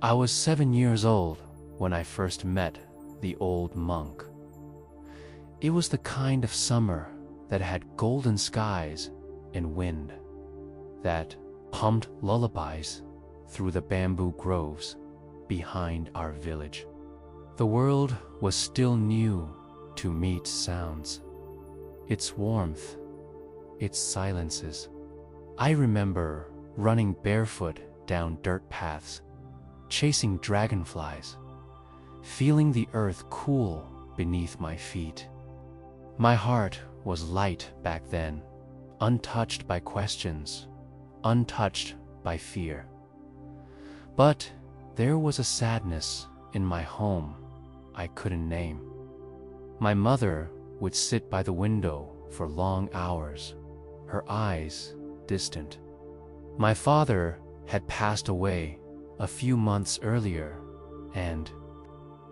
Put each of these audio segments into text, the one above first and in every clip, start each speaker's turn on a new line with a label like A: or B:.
A: I was 7 years old when I first met the old monk. It was the kind of summer that had golden skies and wind, that hummed lullabies through the bamboo groves behind our village. The world was still new to meet sounds, its warmth, its silences. I remember running barefoot down dirt paths, chasing dragonflies, feeling the earth cool beneath my feet. My heart was light back then, untouched by questions, untouched by fear. But there was a sadness in my home I couldn't name. My mother would sit by the window for long hours, her eyes distant. My father had passed away a few months earlier, and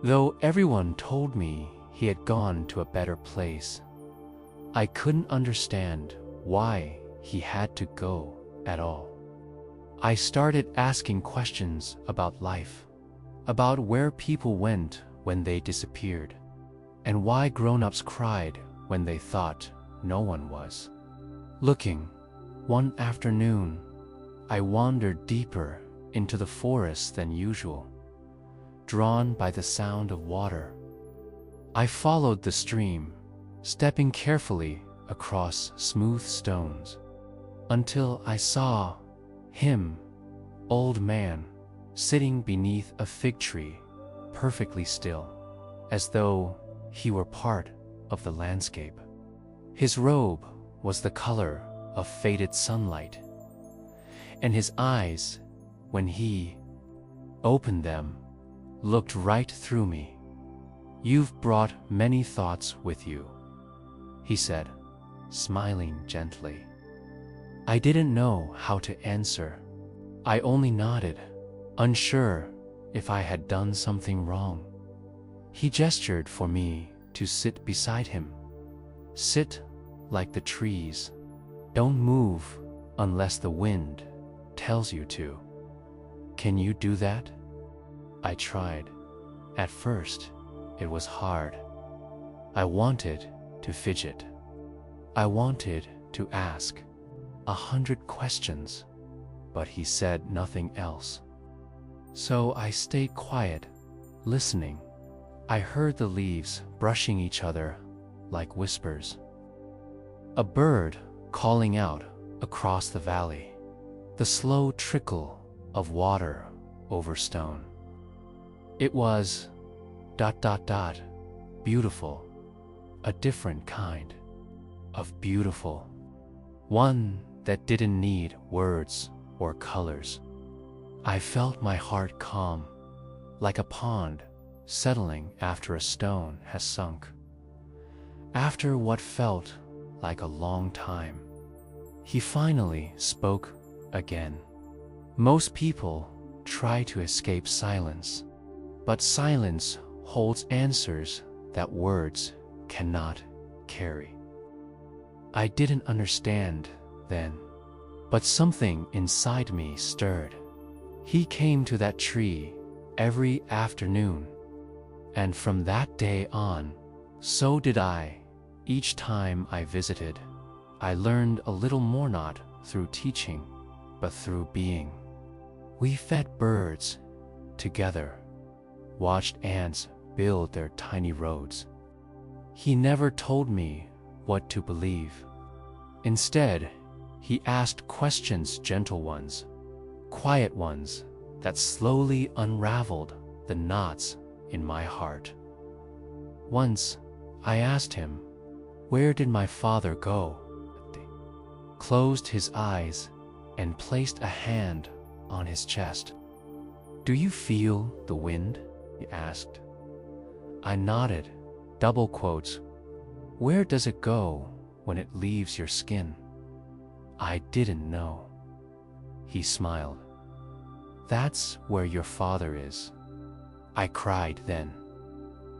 A: though everyone told me he had gone to a better place, I couldn't understand why he had to go at all. I started asking questions about life, about where people went when they disappeared, and why grown-ups cried when they thought no one was. Looking, one afternoon, I wandered deeper into the forest than usual, drawn by the sound of water. I followed the stream, stepping carefully across smooth stones, until I saw him, old man, sitting beneath a fig tree, perfectly still, as though he were part of the landscape. His robe was the color of faded sunlight, and his eyes, when he opened them, looked right through me. "You've brought many thoughts with you," he said, smiling gently. I didn't know how to answer. I only nodded, unsure if I had done something wrong. He gestured for me to sit beside him. "Sit like the trees. Don't move unless the wind tells you to. Can you do that?" I tried. At first, it was hard. I wanted to fidget. I wanted to ask 100 questions, but he said nothing else. So I stayed quiet, listening. I heard the leaves brushing each other like whispers. A bird calling out across the valley. The slow trickle of water over stone. It was ... beautiful. A different kind of beautiful. One that didn't need words or colors. I felt my heart calm, like a pond settling after a stone has sunk. After what felt like a long time, he finally spoke again. Most people try to escape silence, but silence holds answers that words cannot carry. I didn't understand then, but something inside me stirred. He came to that tree every afternoon, and from that day on, so did I. Each time I visited, I learned a little more, not through teaching, but through being. We fed birds together, watched ants build their tiny roads. He never told me what to believe. Instead, he asked questions, gentle ones, quiet ones that slowly unraveled the knots in my heart. Once, I asked him, "Where did my father go?" Closed his eyes and placed a hand on his chest. "Do you feel the wind?" he asked. I nodded, double quotes. "Where does it go when it leaves your skin?" I didn't know. He smiled. "That's where your father is." I cried then,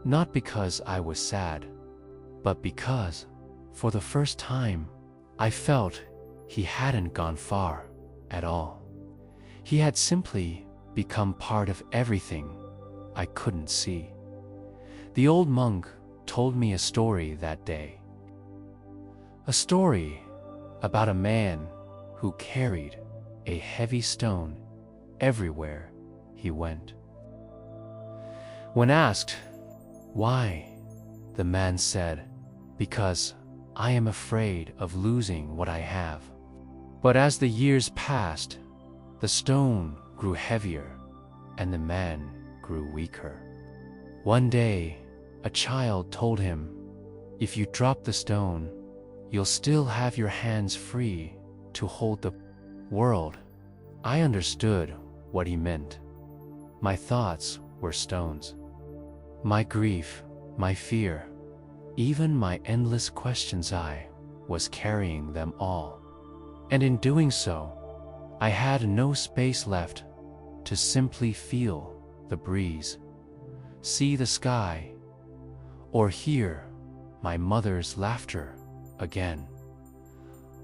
A: not because I was sad, but because, for the first time, I felt he hadn't gone far at all. He had simply become part of everything I couldn't see. The old monk told me a story that day. A story about a man who carried a heavy stone everywhere he went. When asked why, the man said, "Because I am afraid of losing what I have." But as the years passed, the stone grew heavier and the man grew weaker. One day, a child told him, "If you drop the stone, you'll still have your hands free to hold the world." I understood what he meant. My thoughts were stones. My grief, my fear, even my endless questions, I was carrying them all. And in doing so, I had no space left to simply feel the breeze, see the sky, or hear my mother's laughter again.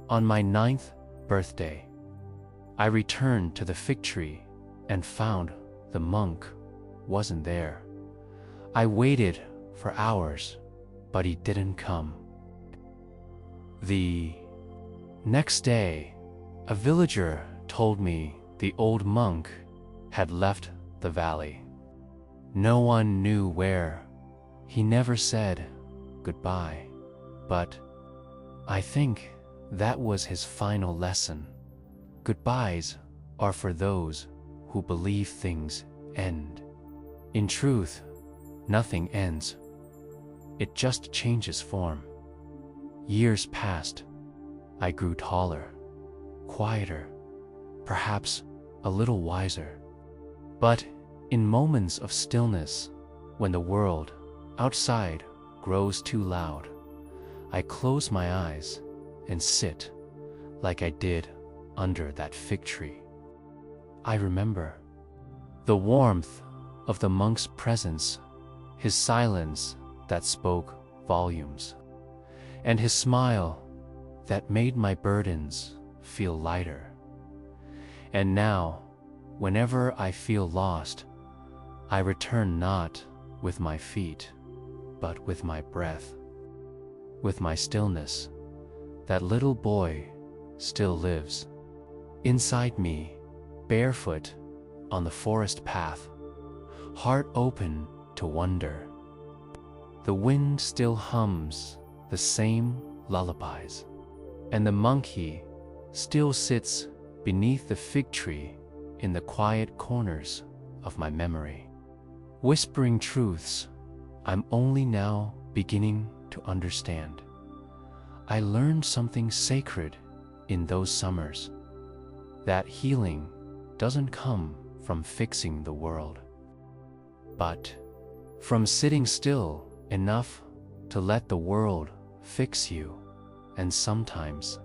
A: On my 9th birthday, I returned to the fig tree and found the monk wasn't there. I waited for hours, but he didn't come. The next day, a villager told me the old monk had left the valley. No one knew where. He never said goodbye, but I think that was his final lesson. Goodbyes are for those who believe things end. In truth, nothing ends. It just changes form. Years passed. I grew taller, quieter, perhaps a little wiser. But in moments of stillness, when the world outside grows too loud, I close my eyes and sit like I did under that fig tree. I remember the warmth of the monk's presence, his silence that spoke volumes, and his smile that made my burdens feel lighter. And now, whenever I feel lost, I return not with my feet, but with my breath, with my stillness. That little boy still lives inside me, barefoot on the forest path, heart open to wonder. The wind still hums the same lullabies, and the monkey still sits beneath the fig tree in the quiet corners of my memory, whispering truths I'm only now beginning to understand. I learned something sacred in those summers, that healing doesn't come from fixing the world, but from sitting still enough to let the world fix you. And sometimes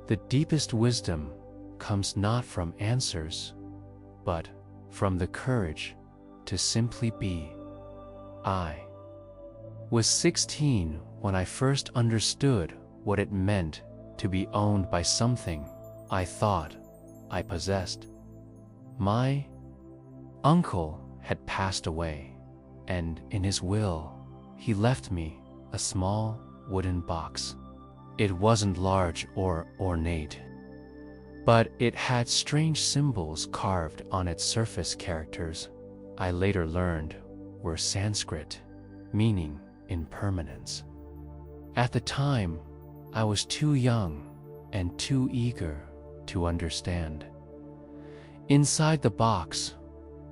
A: the deepest wisdom comes not from answers, but from the courage to simply be. I was 16 when I first understood what it meant to be owned by something I thought I possessed. My uncle had passed away, and in his will, he left me a small wooden box. It wasn't large or ornate, but it had strange symbols carved on its surface. Characters I later learned were Sanskrit, meaning impermanence. At the time, I was too young and too eager to understand. Inside the box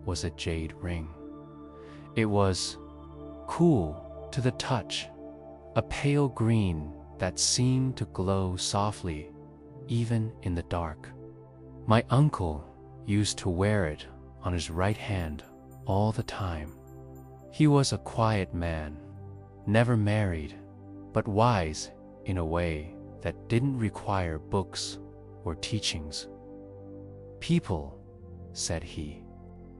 A: was a jade ring. It was cool to the touch, a pale green that seemed to glow softly even in the dark. My uncle used to wear it on his right hand all the time. He was a quiet man, never married, but wise in a way that didn't require books or teachings. People, said he,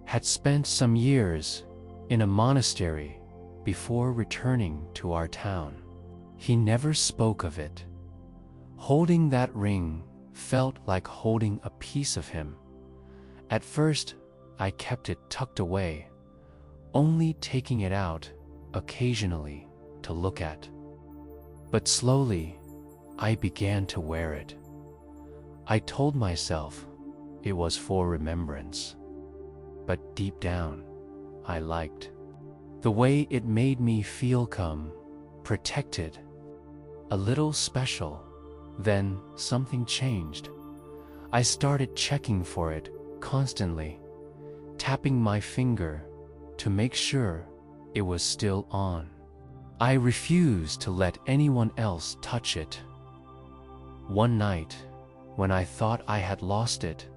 A: had spent some years in a monastery before returning to our town. He never spoke of it. Holding that ring felt like holding a piece of him. At first, I kept it tucked away, only taking it out occasionally to look at. But slowly, I began to wear it. I told myself it was for remembrance, but deep down, I liked the way it made me feel calm, protected, a little special. Then something changed. I started checking for it constantly, tapping my finger to make sure it was still on. I refused to let anyone else touch it. One night, when I thought I had lost it,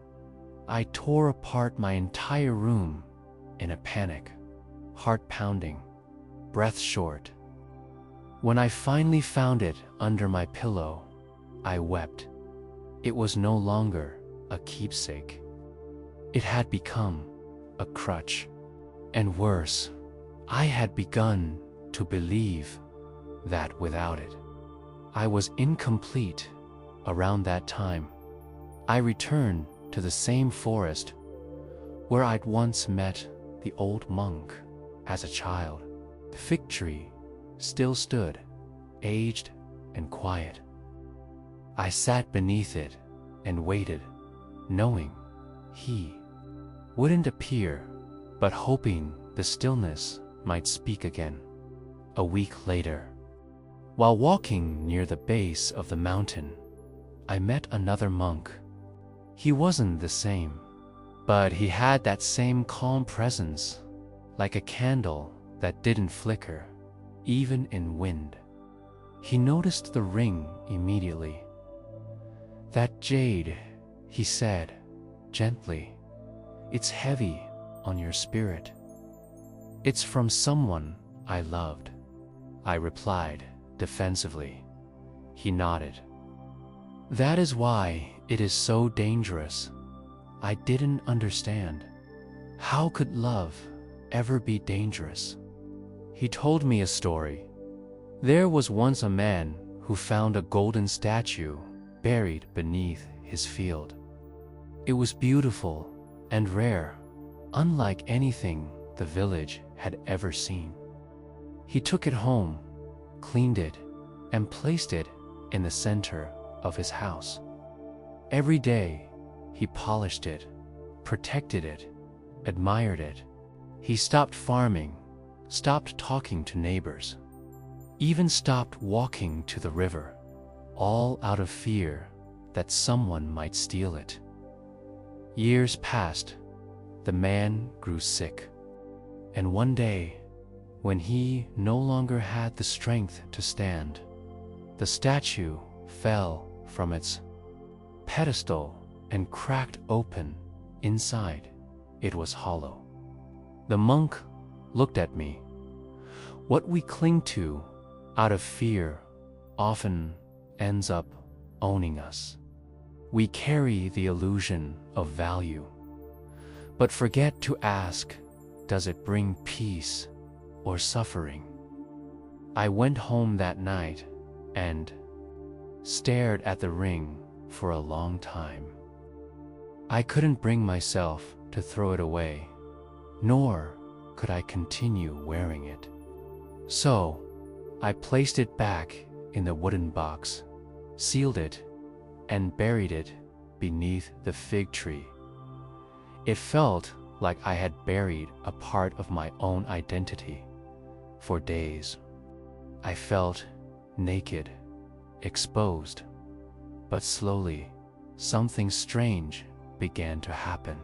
A: I tore apart my entire room in a panic, heart pounding, breath short. When I finally found it under my pillow, I wept. It was no longer a keepsake. It had become a crutch. And worse, I had begun to believe that without it, I was incomplete. Around that time, I returned to the same forest where I'd once met the old monk as a child. The fig tree still stood, aged and quiet. I sat beneath it and waited, knowing he wouldn't appear, but hoping the stillness might speak again. A week later, while walking near the base of the mountain, I met another monk. He wasn't the same, but he had that same calm presence, like a candle that didn't flicker, even in wind. He noticed the ring immediately. "That jade," he said, gently, "it's heavy on your spirit." "It's from someone I loved," I replied defensively. He nodded. "That is why it is so dangerous." I didn't understand. How could love ever be dangerous? He told me a story. There was once a man who found a golden statue buried beneath his field. It was beautiful and rare, unlike anything the village had ever seen. He took it home, cleaned it, and placed it in the center of his house. Every day, he polished it, protected it, admired it. He stopped farming, stopped talking to neighbors, even stopped walking to the river, all out of fear that someone might steal it. Years passed. The man grew sick. And one day, when he no longer had the strength to stand, the statue fell from its pedestal and cracked open. Inside, it was hollow. The monk looked at me. What we cling to out of fear often ends up owning us. We carry the illusion of value, but forget to ask, does it bring peace or suffering? I went home that night and stared at the ring for a long time. I couldn't bring myself to throw it away, nor could I continue wearing it. So, I placed it back in the wooden box, sealed it, and buried it beneath the fig tree. It felt like I had buried a part of my own identity. For days, I felt naked, exposed. But slowly, something strange began to happen.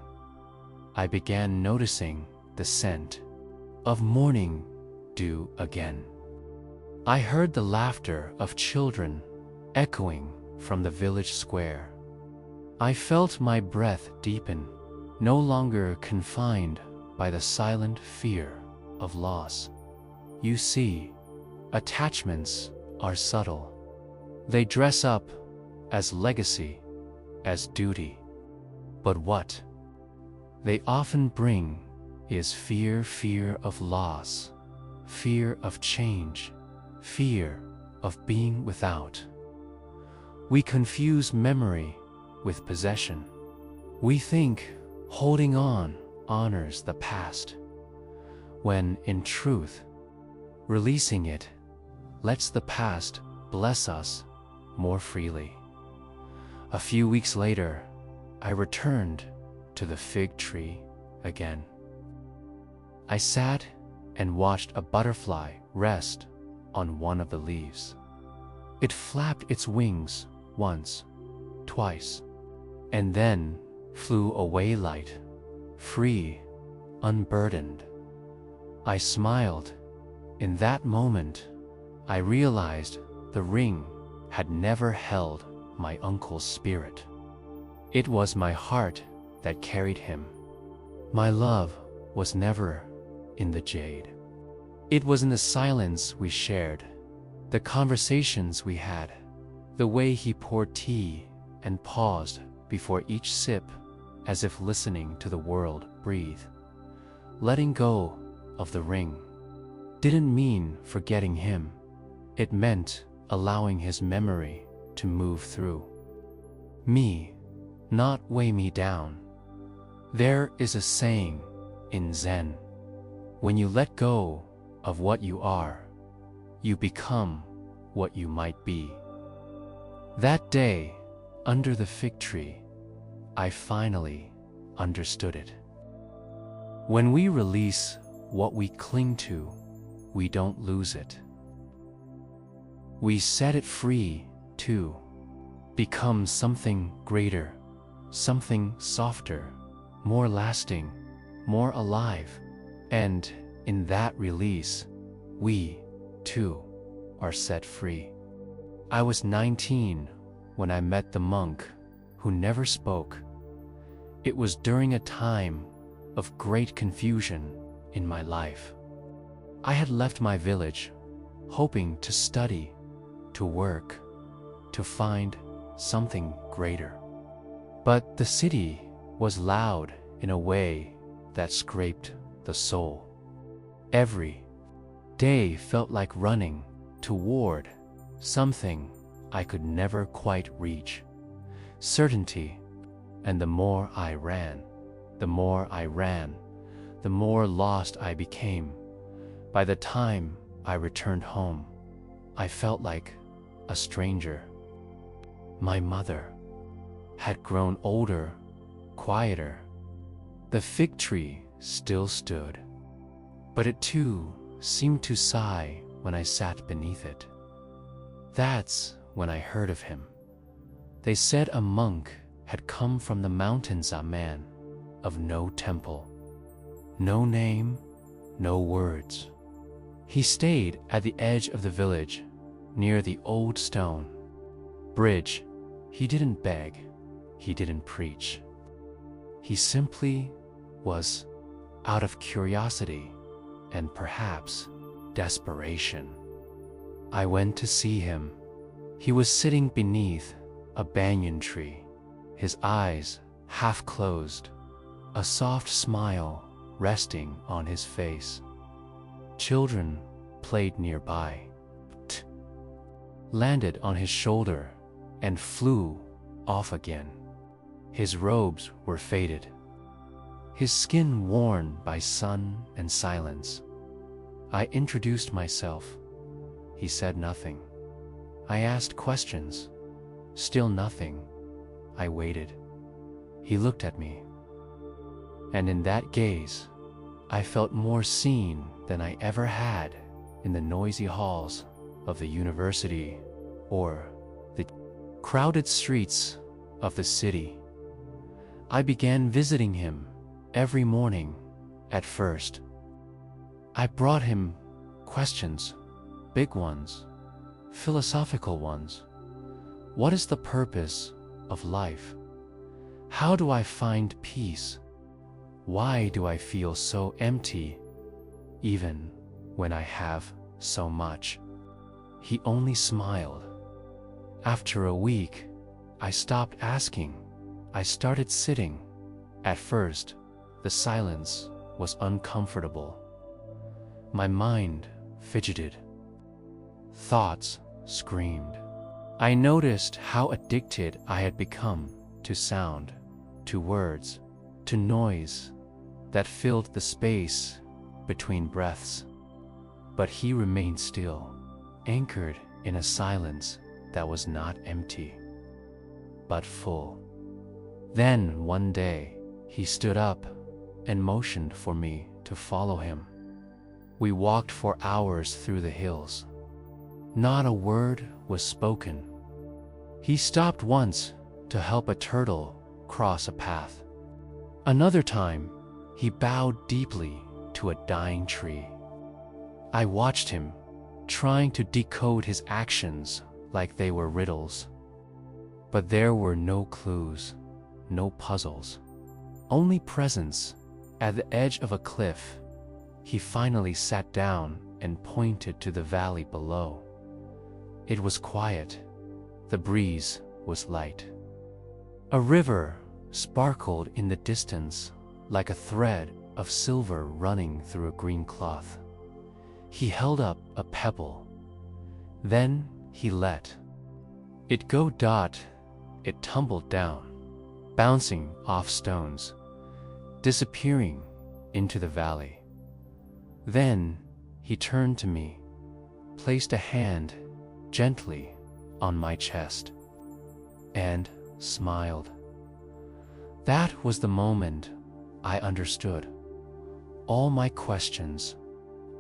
A: I began noticing the scent of morning dew again. I heard the laughter of children echoing from the village square. I felt my breath deepen, no longer confined by the silent fear of loss. You see, attachments are subtle. They dress up as legacy, as duty. But what they often bring is fear of loss, fear of change, fear of being without. We confuse memory with possession. We think holding on honors the past, when, in truth, releasing it lets the past bless us more freely. A few weeks later, I returned to the fig tree again. I sat and watched a butterfly rest on one of the leaves. It flapped its wings once, twice, and then flew away light, free, unburdened. I smiled. In that moment, I realized the ring had never held my uncle's spirit. It was my heart that carried him. My love was never in the jade. It was in the silence we shared, the conversations we had, the way he poured tea and paused before each sip as if listening to the world breathe. Letting go of the ring didn't mean forgetting him. It meant allowing his memory to move through me, not weigh me down. There is a saying in Zen: when you let go of what you are, you become what you might be. That day, under the fig tree, I finally understood it. When we release what we cling to, we don't lose it. We set it free to become something greater, something softer, more lasting, more alive. And in that release, we, too, are set free. I was 19 when I met the monk who never spoke. It was during a time of great confusion in my life. I had left my village, hoping to study, to work, to find something greater. But the city was loud in a way that scraped the soul. Every day felt like running toward something I could never quite reach. Certainty. And the more I ran, the more lost I became. By the time I returned home, I felt like a stranger. My mother had grown older, quieter. The fig tree still stood, but it too seemed to sigh when I sat beneath it. That's when I heard of him. They said a monk had come from the mountains, a man of no temple, no name, no words. He stayed at the edge of the village, near the old stone bridge. He didn't beg, he didn't preach. He simply was, out of curiosity and perhaps desperation. I went to see him. He was sitting beneath a banyan tree, his eyes half closed, a soft smile resting on his face. Children played nearby, landed on his shoulder and flew off again. His robes were faded, his skin worn by sun and silence. I introduced myself. He said nothing. I asked questions. Still nothing. I waited. He looked at me. And in that gaze, I felt more seen than I ever had in the noisy halls of the university or the crowded streets of the city. I began visiting him every morning. At first, I brought him questions, big ones, philosophical ones. What is the purpose of life? How do I find peace? Why do I feel so empty, even when I have so much? He only smiled. After a week, I stopped asking. I started sitting. At first, the silence was uncomfortable. My mind fidgeted. Thoughts screamed. I noticed how addicted I had become to sound, to words, to noise. that filled the space between breaths. But he remained still, anchored in a silence that was not empty, but full. Then, one day, he stood up and motioned for me to follow him. We walked for hours through the hills. Not a word was spoken. He stopped once to help a turtle cross a path. Another time, he bowed deeply to a dying tree. I watched him, trying to decode his actions like they were riddles. But there were no clues, no puzzles, only presence. At the edge of a cliff, he finally sat down and pointed to the valley below. It was quiet. The breeze was light. A river sparkled in the distance like a thread of silver running through a green cloth. He held up a pebble. Then he let it go. It tumbled down, bouncing off stones, disappearing into the valley. Then he turned to me, placed a hand gently on my chest, and smiled. That was the moment I understood. All my questions,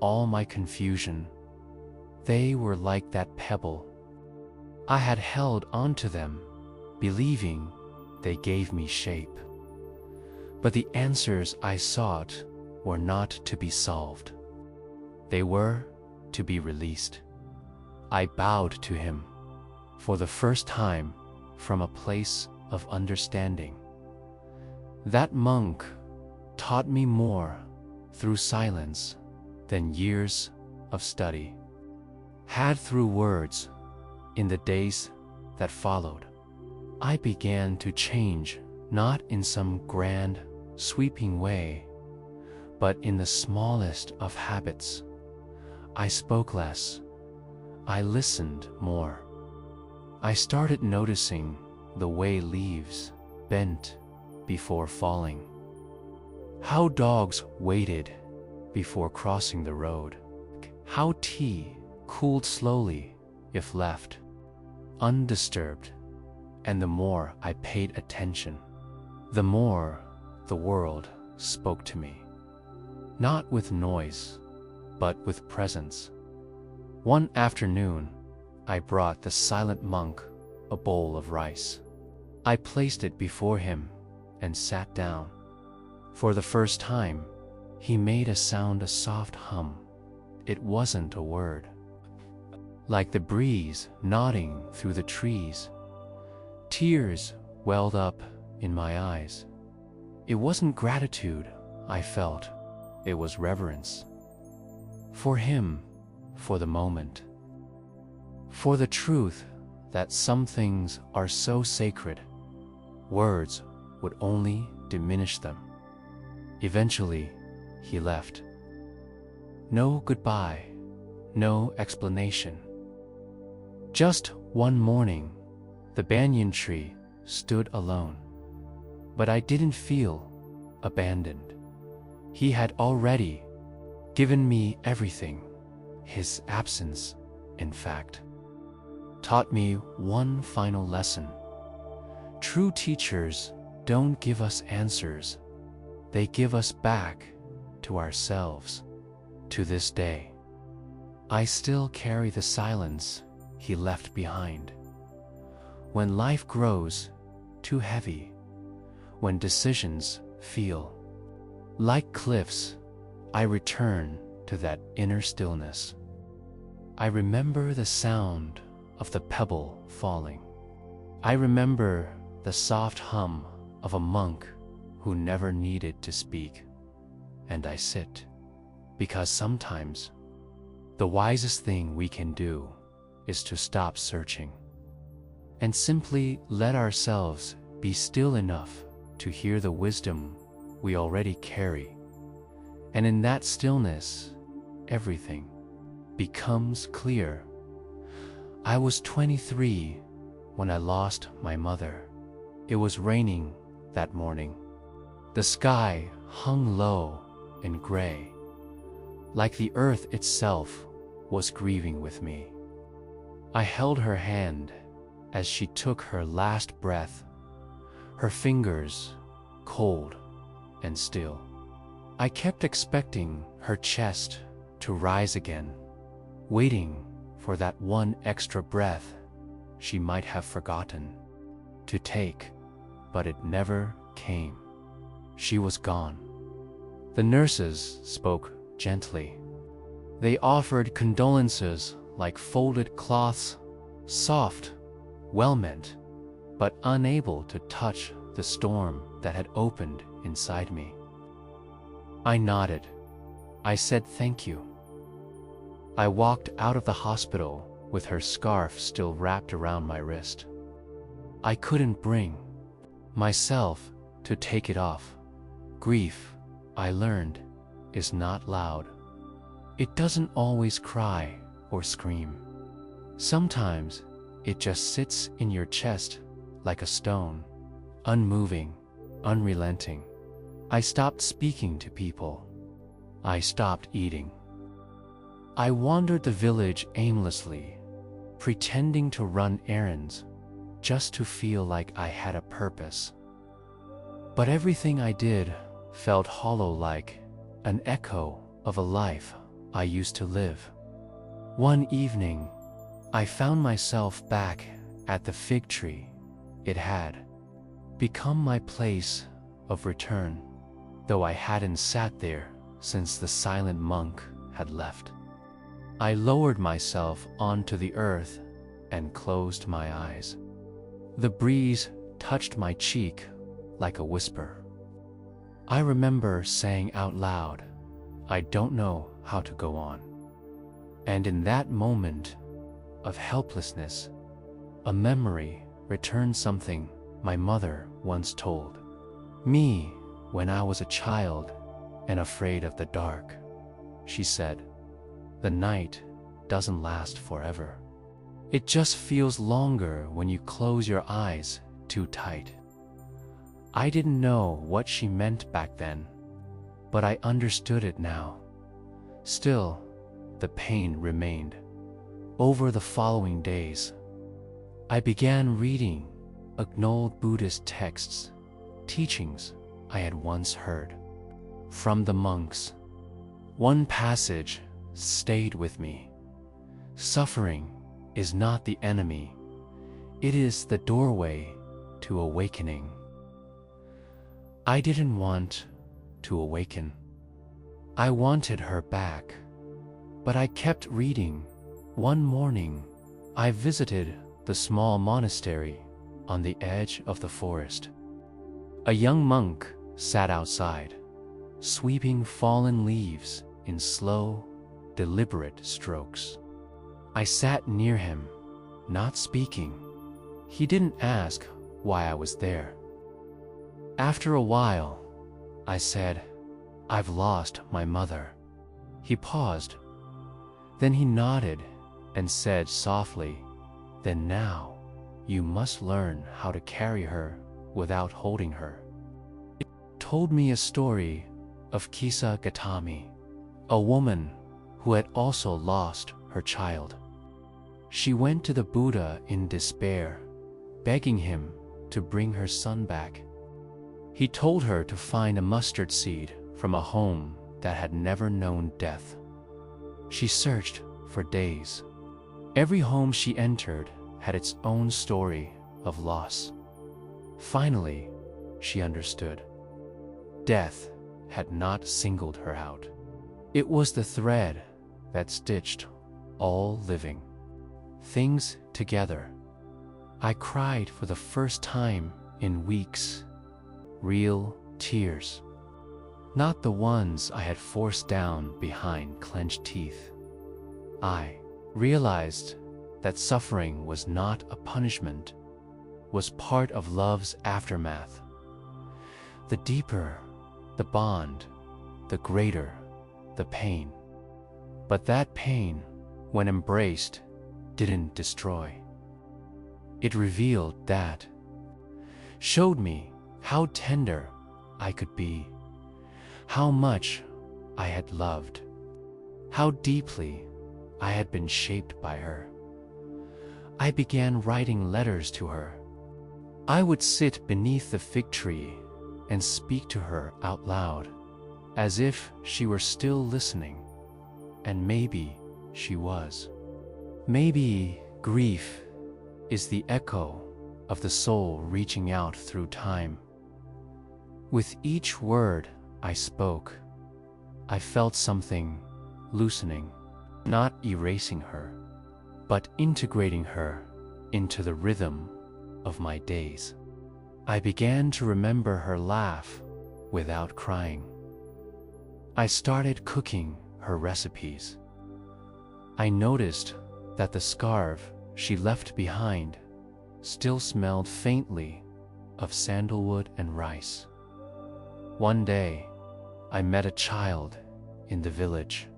A: all my confusion, they were like that pebble. I had held onto them, believing they gave me shape. But the answers I sought were not to be solved. They were to be released. I bowed to him, for the first time, from a place of understanding. That monk taught me more through silence than years of study had through words. In the days that followed, I began to change, not in some grand, sweeping way, but in the smallest of habits. I spoke less. I listened more. I started noticing the way leaves bent before falling, how dogs waited before crossing the road, how tea cooled slowly if left undisturbed. And the more I paid attention, the more the world spoke to me, not with noise, but with presence. One afternoon, I brought the silent monk a bowl of rice. I placed it before him and sat down. For the first time, he made a sound, a soft hum. It wasn't a word. Like the breeze nodding through the trees, tears welled up in my eyes. It wasn't gratitude I felt, it was reverence. For him, for the moment, for the truth that some things are so sacred, words would only diminish them. Eventually, he left. No goodbye, no explanation. Just one morning, the banyan tree stood alone. But I didn't feel abandoned. He had already given me everything. His absence, in fact, taught me one final lesson. True teachers don't give us answers. They give us back to ourselves. To this day, I still carry the silence he left behind. When life grows too heavy, when decisions feel like cliffs, I return to that inner stillness. I remember the sound of the pebble falling. I remember the soft hum of a monk who never needed to speak. And I sit, because sometimes the wisest thing we can do is to stop searching and simply let ourselves be still enough to hear the wisdom we already carry. And in that stillness, everything becomes clear. I was 23 when I lost my mother. It was raining that morning. The sky hung low and gray, like the earth itself was grieving with me. I held her hand as she took her last breath, her fingers cold and still. I kept expecting her chest to rise again, waiting for that one extra breath she might have forgotten to take, but it never came. She was gone. The nurses spoke gently. They offered condolences like folded cloths, soft, well-meant, but unable to touch the storm that had opened inside me. I nodded. I said thank you. I walked out of the hospital with her scarf still wrapped around my wrist. I couldn't bring myself to take it off. Grief, I learned, is not loud. It doesn't always cry or scream. Sometimes it just sits in your chest like a stone, unmoving, unrelenting. I stopped speaking to people. I stopped eating. I wandered the village aimlessly, pretending to run errands, just to feel like I had a purpose. But everything I did felt hollow, like an echo of a life I used to live. One evening, I found myself back at the fig tree. It had become my place of return, though I hadn't sat there since the silent monk had left. I lowered myself onto the earth and closed my eyes. The breeze touched my cheek like a whisper. I remember saying out loud, "I don't know how to go on." And in that moment of helplessness, a memory returned, something my mother once told me when I was a child and afraid of the dark. She said, "The night doesn't last forever. It just feels longer when you close your eyes too tight." I didn't know what she meant back then, but I understood it now. Still, the pain remained. Over the following days, I began reading old Buddhist texts, teachings I had once heard from the monks. One passage stayed with me. Suffering is not the enemy. It is the doorway to awakening. I didn't want to awaken. I wanted her back, but I kept reading. One morning, I visited the small monastery on the edge of the forest. A young monk sat outside, sweeping fallen leaves in slow, deliberate strokes. I sat near him, not speaking. He didn't ask why I was there. After a while, I said, "I've lost my mother." He paused. Then he nodded and said softly, "Then now you must learn how to carry her without holding her." It told me a story of Kisa Gautami, a woman who had also lost her child. She went to the Buddha in despair, begging him to bring her son back. He told her to find a mustard seed from a home that had never known death. She searched for days. Every home she entered had its own story of loss. Finally, she understood. Death had not singled her out. It was the thread that stitched all living things together. I cried for the first time in weeks. Real tears. Not the ones I had forced down behind clenched teeth. I realized that suffering was not a punishment, was part of love's aftermath. The deeper the bond, the greater the pain. But that pain, when embraced, didn't destroy. It revealed that, showed me how tender I could be, how much I had loved, how deeply I had been shaped by her. I began writing letters to her. I would sit beneath the fig tree and speak to her out loud, as if she were still listening. And maybe she was. Maybe grief is the echo of the soul reaching out through time. With each word I spoke, I felt something loosening, not erasing her, but integrating her into the rhythm of my days. I began to remember her laugh without crying. I started cooking her recipes. I noticed that the scarf she left behind still smelled faintly of sandalwood and rice. One day, I met a child in the village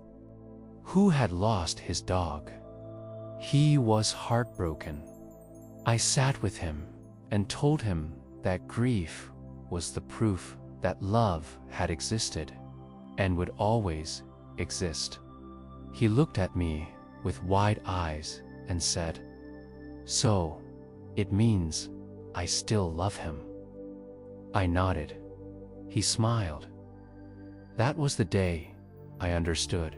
A: who had lost his dog. He was heartbroken. I sat with him and told him that grief was the proof that love had existed and would always exist. He looked at me with wide eyes and said, "So, it means I still love him." I nodded. He smiled. That was the day I understood.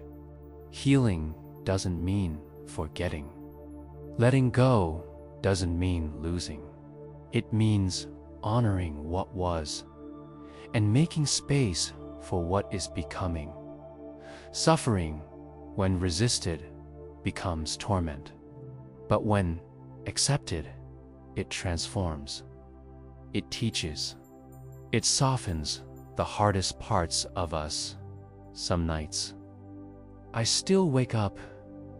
A: Healing doesn't mean forgetting. Letting go doesn't mean losing. It means honoring what was and making space for what is becoming. Suffering, when resisted, becomes torment. But when accepted, it transforms. It teaches. It softens the hardest parts of us. Some nights, I still wake up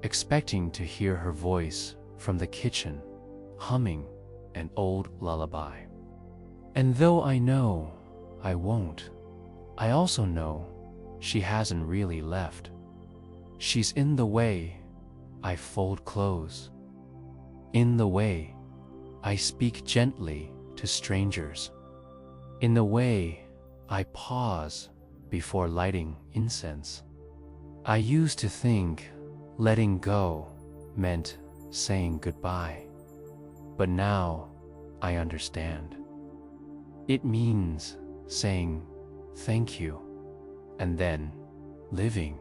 A: expecting to hear her voice from the kitchen, humming an old lullaby. And though I know I won't, I also know she hasn't really left. She's in the way I fold clothes, in the way I speak gently to strangers, in the way I pause before lighting incense. I used to think letting go meant saying goodbye, but now I understand. It means saying thank you and then living.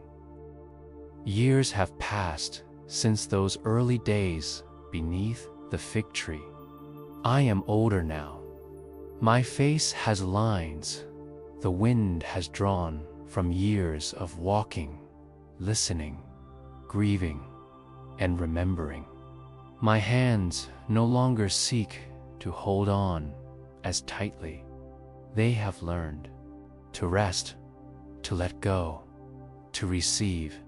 A: Years have passed since those early days beneath the fig tree. I am older now. My face has lines the wind has drawn from years of walking, listening, grieving, and remembering. My hands no longer seek to hold on as tightly. They have learned to rest, to let go, to receive.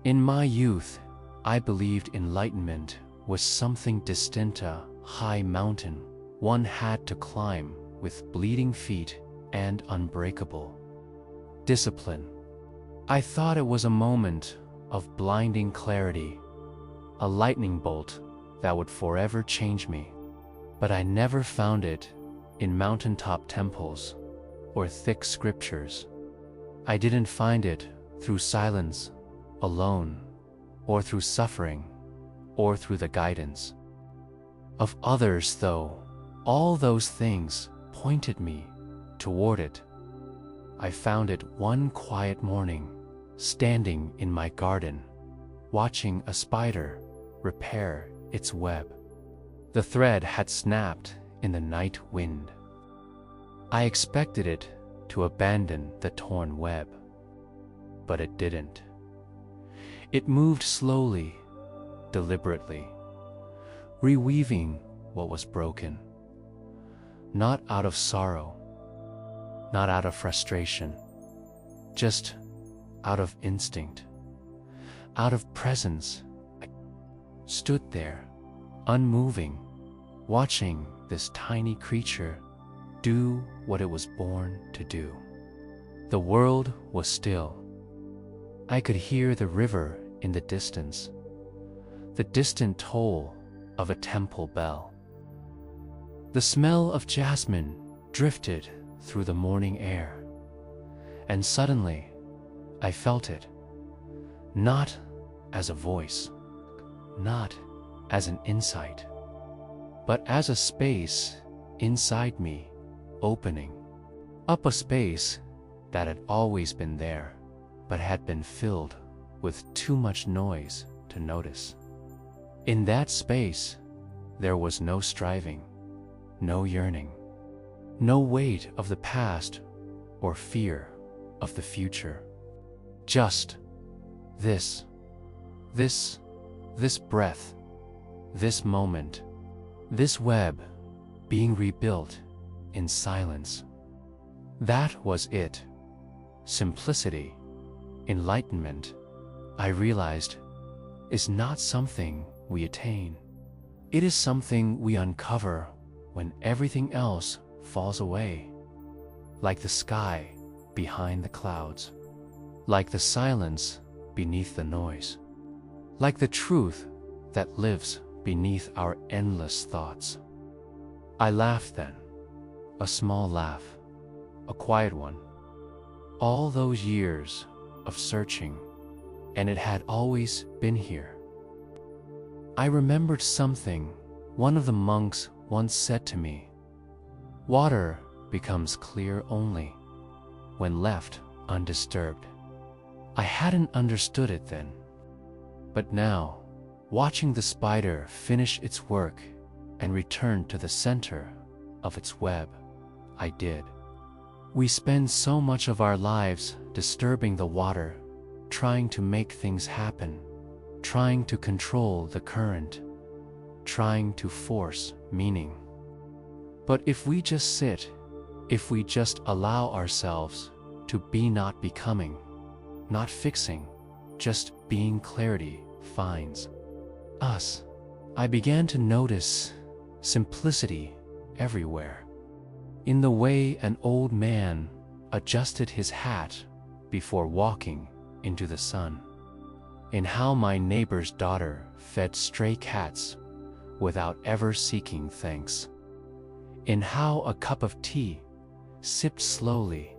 A: In my youth, I believed enlightenment was something distant, a high mountain one had to climb with bleeding feet and unbreakable discipline. I thought it was a moment of blinding clarity, a lightning bolt that would forever change me. But I never found it in mountaintop temples or thick scriptures. I didn't find it through silence, alone, or through suffering, or through the guidance of others, though all those things pointed me toward it. I found it one quiet morning, standing in my garden, watching a spider repair its web. The thread had snapped in the night wind. I expected it to abandon the torn web, but it didn't. It moved slowly, deliberately, reweaving what was broken, not out of sorrow, not out of frustration, just out of instinct, out of presence. I stood there, unmoving, watching this tiny creature do what it was born to do. The world was still. I could hear the river in the distance, the distant toll of a temple bell. The smell of jasmine drifted through the morning air, And suddenly, I felt it. Not as a voice, not as an insight, but as a space inside me, opening up, a space that had always been there, but had been filled with too much noise to notice. In that space, there was no striving, no yearning, no weight of the past or fear of the future. Just this breath, this moment, this web being rebuilt in silence. That was it. Simplicity, enlightenment, I realized, is not something we attain. It is something we uncover when everything else falls away. Like the sky behind the clouds, like the silence beneath the noise, like the truth that lives beneath our endless thoughts. I laughed then, a small laugh, a quiet one. All those years of searching, and it had always been here. I remembered something one of the monks once said to me. Water becomes clear only when left undisturbed. I hadn't understood it then, but now, watching the spider finish its work and return to the center of its web, I did. We spend so much of our lives disturbing the water, trying to make things happen, trying to control the current, trying to force meaning. But if we just sit, if we just allow ourselves to be, not becoming, not fixing, just being, clarity finds us. I began to notice simplicity everywhere. In the way an old man adjusted his hat before walking into the sun. In how my neighbor's daughter fed stray cats without ever seeking thanks. In how a cup of tea, sipped slowly,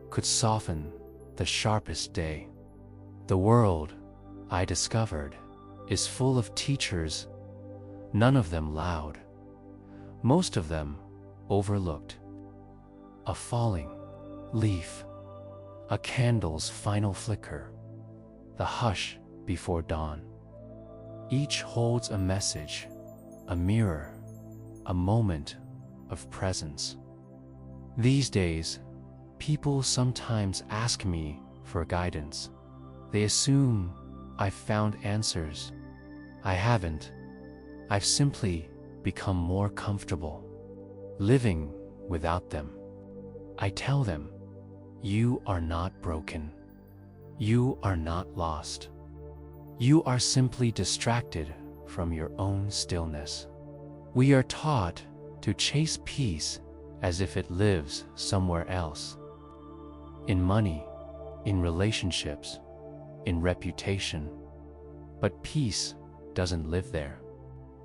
A: could soften the sharpest day. The world, I discovered, is full of teachers, none of them loud, most of them overlooked. A falling leaf, a candle's final flicker, the hush before dawn. Each holds a message, a mirror, a moment of presence. These days, people sometimes ask me for guidance. They assume I've found answers. I haven't. I've simply become more comfortable living without them. I tell them, you are not broken. You are not lost. You are simply distracted from your own stillness. We are taught to chase peace as if it lives somewhere else. In money, in relationships, in reputation. But peace doesn't live there.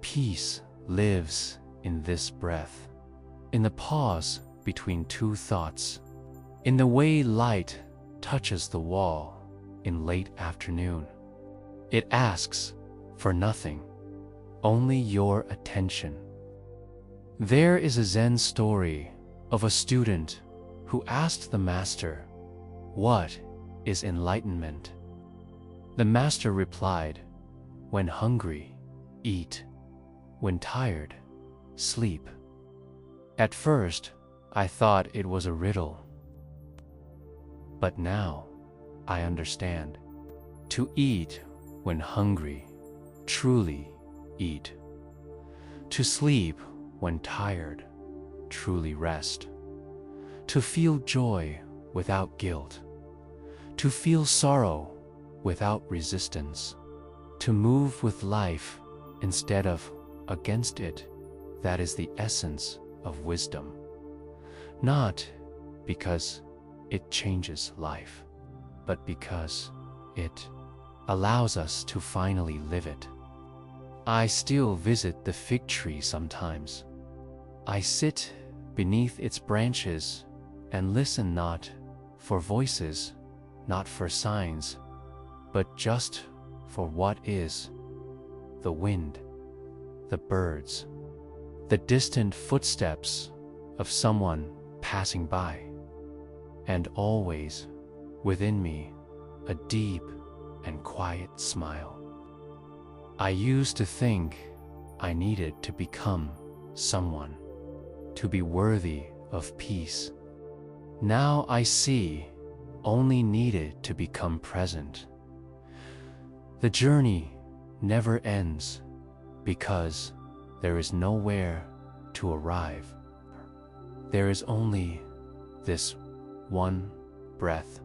A: Peace lives in this breath, in the pause between two thoughts, in the way light touches the wall in late afternoon. It asks for nothing, only your attention. There is a Zen story of a student who asked the master, "What is enlightenment?" The master replied, "When hungry, eat. When tired, sleep." At first, I thought it was a riddle. But now, I understand. To eat when hungry, truly eat. To sleep when tired, truly rest. To feel joy without guilt. To feel sorrow without resistance. To move with life instead of against it. That is the essence of wisdom. Not because it changes life, but because it allows us to finally live it. I still visit the fig tree sometimes. I sit beneath its branches and listen, not for voices, not for signs, but just for what is. The wind, the birds, the distant footsteps of someone passing by, and always within me a deep and quiet smile. I used to think I needed to become someone to be worthy of peace. Now I see only needed to become present. The journey never ends because there is nowhere to arrive. There is only this one breath